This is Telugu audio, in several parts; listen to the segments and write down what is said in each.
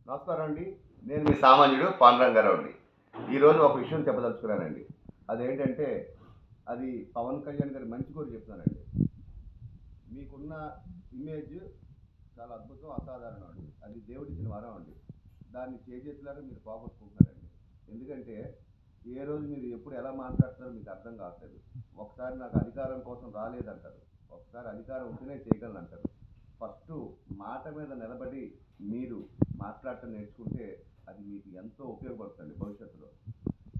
నమస్కారం అండి. నేను మీ సామాన్యుడు పాండురంగారావు అండి. ఈరోజు ఒక విషయం చెప్పదలుచుకున్నానండి. అదేంటంటే అది పవన్ కళ్యాణ్ గారి మంచి కోరి చెప్తున్నానండి. మీకున్న ఇమేజ్ చాలా అద్భుతం, అసాధారణం అండి. అది దేవుడిచ్చిన వరం అండి. దాన్ని చేజేతులారా మీరు పోగొట్టుకుంటున్నారండి. ఎందుకంటే ఏ రోజు మీరు ఎప్పుడు ఎలా మాట్లాడతారో మీకు అర్థం కావట్లేదు. ఒకసారి నాకు అధికారం కోసం రాలేదంటారు, ఒకసారి అధికారం ఉంటేనే చేయగలను అంటారు. ఫస్ట్ మాట మీద నిలబడి మీరు మాట్లాడటం నేర్చుకుంటే అది మీకు ఎంతో ఉపయోగపడుతుంది భవిష్యత్తులో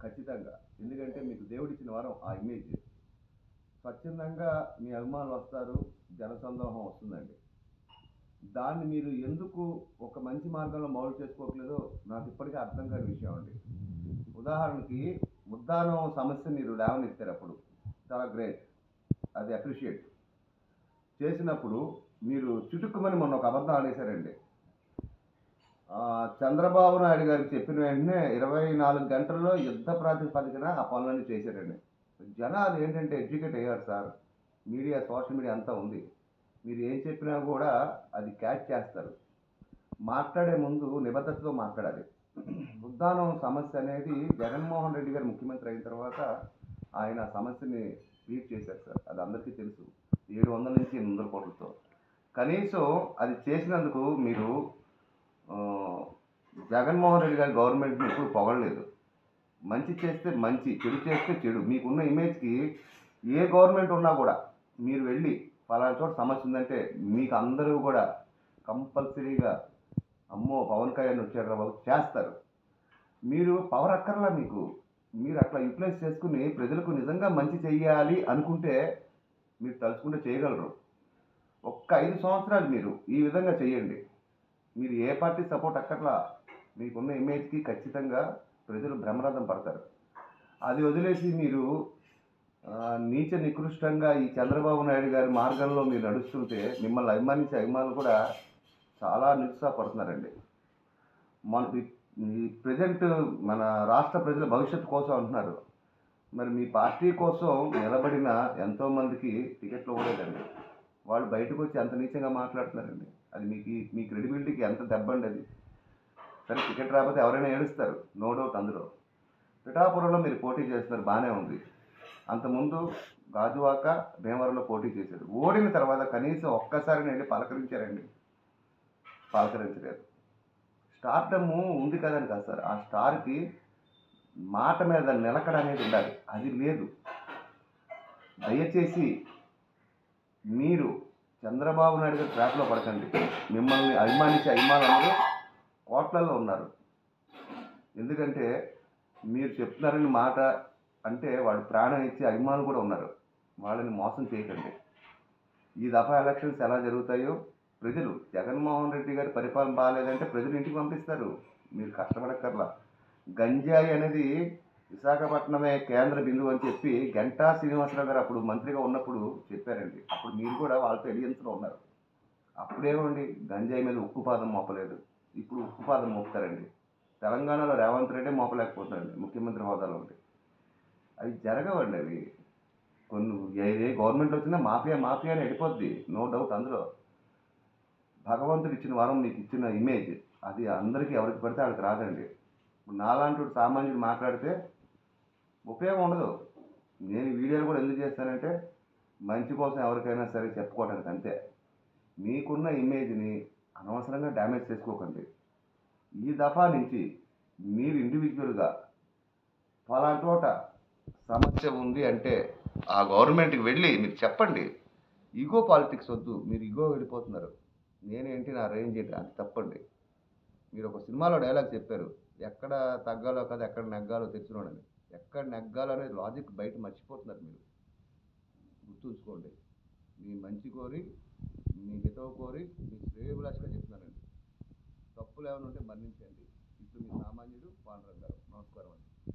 ఖచ్చితంగా. ఎందుకంటే మీకు దేవుడిచ్చిన వరం ఆ ఇమేజ్. స్వచ్ఛందంగా మీ అభిమానులు వస్తారు, జనసందోహం వస్తుందండి. దాన్ని మీరు ఎందుకు ఒక మంచి మార్గంలో మౌలు చేసుకోవట్లేదో నాకు ఇప్పటికీ అర్థం కాని విషయం అండి. ఉదాహరణకి ఉద్దానం సమస్య మీరు లేవనెత్తారు, అప్పుడు చాలా గ్రేట్, అది అప్రిషియేట్ చేసినప్పుడు మీరు చుటుక్కుమని మొన్న ఒక అబద్ధం ఆడేశారండి. చంద్రబాబు నాయుడు గారికి చెప్పిన వెంటనే 24 గంటల్లో యుద్ధ ప్రాతిపదికన ఆ పనులన్నీ చేశారండి. జనాలు ఏంటంటే ఎడ్యుకేట్ అయ్యారు సార్. మీడియా, సోషల్ మీడియా అంతా ఉంది. మీరు ఏం చెప్పినా కూడా అది క్యాచ్ చేస్తారు. మాట్లాడే ముందు నిబద్ధతతో మాట్లాడాలి. ఉద్దానం సమస్య అనేది జగన్మోహన్ రెడ్డి గారు ముఖ్యమంత్రి అయిన తర్వాత ఆయన సమస్యని ట్వీట్ చేశారు సార్. అది అందరికీ తెలుసు. 700 నుంచి 800 కోట్లతో కనీసం అది చేసినందుకు మీరు జగన్మోహన్ రెడ్డి గారి గవర్నమెంట్ని ఎప్పుడు పొగడలేదు. మంచి చేస్తే మంచి, చెడు చేస్తే చెడు. మీకున్న ఇమేజ్కి ఏ గవర్నమెంట్ ఉన్నా కూడా మీరు వెళ్ళి పలానా చోట సమస్య ఉందంటే మీకు అందరూ కూడా కంపల్సరీగా అమ్మో పవన్ కళ్యాణ్ వచ్చాడు బాబు చేస్తారు. మీరు పవర్ అక్కర్లా మీకు. మీరు అట్లా యూటిలైజ్ చేసుకుని ప్రజలకు నిజంగా మంచి చెయ్యాలి అనుకుంటే మీరు తలుచుకుంటే చేయగలరు. ఒక్క 5 సంవత్సరాలు మీరు ఈ విధంగా చేయండి. మీరు ఏ పార్టీ సపోర్ట్ అక్కర్లా. మీకున్న ఇమేజ్కి ఖచ్చితంగా ప్రజలు బ్రహ్మరథం పడతారు. అది వదిలేసి మీరు నీచ నికృష్టంగా ఈ చంద్రబాబు నాయుడు గారి మార్గంలో మీరు నడుస్తుంటే మిమ్మల్ని అభిమానించే అభిమానులు కూడా చాలా నిరుత్సాహపడుతున్నారండి. మన ఈ ప్రజెంట్ మన రాష్ట్ర ప్రజల భవిష్యత్తు కోసం అంటున్నారు. మరి మీ పార్టీ కోసం నిలబడిన ఎంతోమందికి టికెట్లు ఇవ్వలేదండి. వాళ్ళు బయటకు వచ్చి అంత నీచంగా మాట్లాడుతున్నారండి. అది మీ క్రెడిబిలిటీకి ఎంత దెబ్బండి అది. సరే, టికెట్ రాకపోతే ఎవరైనా ఏడుస్తారు, నో డౌట్. అందులో పిఠాపురంలో మీరు పోటీ చేస్తున్నారు, బాగానే ఉంది. అంతకుముందు గాజువాక, భీమవరంలో పోటీ చేశారు. ఓడిన తర్వాత కనీసం ఒక్కసారి వెళ్ళి పలకరించారండి? పలకరించలేదు. స్టార్డమ్ ఉంది కదని కాదు సార్, ఆ స్టార్కి మాట మీద నిలకడ అనేది ఉండాలి, అది లేదు. దయచేసి మీరు చంద్రబాబు నాయుడు గారి ట్రాక్లో పడకండి. మిమ్మల్ని అభిమానించే అభిమానులు కోట్లలో ఉన్నారు. ఎందుకంటే మీరు చెప్తున్నారని మాట అంటే వాళ్ళు ప్రాణం ఇచ్చే అభిమానులు కూడా ఉన్నారు. వాళ్ళని మోసం చేయకండి. ఈ దఫా ఎలక్షన్స్ ఎలా జరుగుతాయో ప్రజలు, జగన్మోహన్ రెడ్డి గారి పరిపాలన బాగాలేదంటే ప్రజలు ఇంటికి పంపిస్తారు, మీరు కష్టపడక్కర్లా. గంజాయి అనేది విశాఖపట్నమే కేంద్ర బిందువు అని చెప్పి గంటా శ్రీనివాసరావు గారు అప్పుడు మంత్రిగా ఉన్నప్పుడు చెప్పారండి. అప్పుడు మీరు కూడా వాళ్ళతో ఎలియన్స్లో ఉన్నారు. అప్పుడేమండి గంజాయి మీద ఉక్కుపాదం మోపలేదు, ఇప్పుడు ఉక్కుపాదం మోపుతారండి. తెలంగాణలో రేవంత్ రెడ్డి మోపలేకపోతున్నారండి ముఖ్యమంత్రి హోదాలో ఉండి. అవి జరగవండి. అవి కొన్ని ఏ గవర్నమెంట్ వచ్చినా మాఫియా మాఫియా అని వెళ్ళిపోద్ది, నో డౌట్. అందులో భగవంతుడు ఇచ్చిన వరం, మీకు ఇచ్చిన ఇమేజ్ అది అందరికీ ఎవరికి పడితే వాళ్ళకి రాదండి. నాలాంటి సామాన్యుడు మాట్లాడితే ఉపయోగం ఉండదు. నేను వీడియోలు కూడా ఎందుకు చేస్తానంటే మంచి కోసం ఎవరికైనా సరే చెప్పుకోవడానికి, అంతే. మీకున్న ఇమేజ్ని అనవసరంగా డ్యామేజ్ చేసుకోకండి. ఈ దఫా నుంచి మీరు ఇండివిజువల్గా ఫలానా చోట సమస్య ఉంది అంటే ఆ గవర్నమెంట్కి వెళ్ళి మీరు చెప్పండి. ఈగో పాలిటిక్స్ వద్దు. మీరు ఈగో వెళ్ళిపోతున్నారు. నేనేంటి, నా రేంజ్ ఏంటి, అది తప్పండి. మీరు ఒక సినిమాలో డైలాగ్ చెప్పారు, ఎక్కడ తగ్గాలో కాదు ఎక్కడ నెగ్గాలో తెలిసినోడని. ఎక్కడ నెగ్గాలో అనేది లాజిక్ బయట మర్చిపోతున్నారు మీరు. గుర్తుంచుకోండి. మీ మంచి కోరి, మీ హితవు కోరి, మీ శ్రేయోభిలాషగా చెప్తున్నానండి. తప్పులు ఏమైనా ఉంటే మన్నించండి. ఇప్పుడు మీ సామాన్యుడు పాండురంగారావు. నమస్కారం అండి.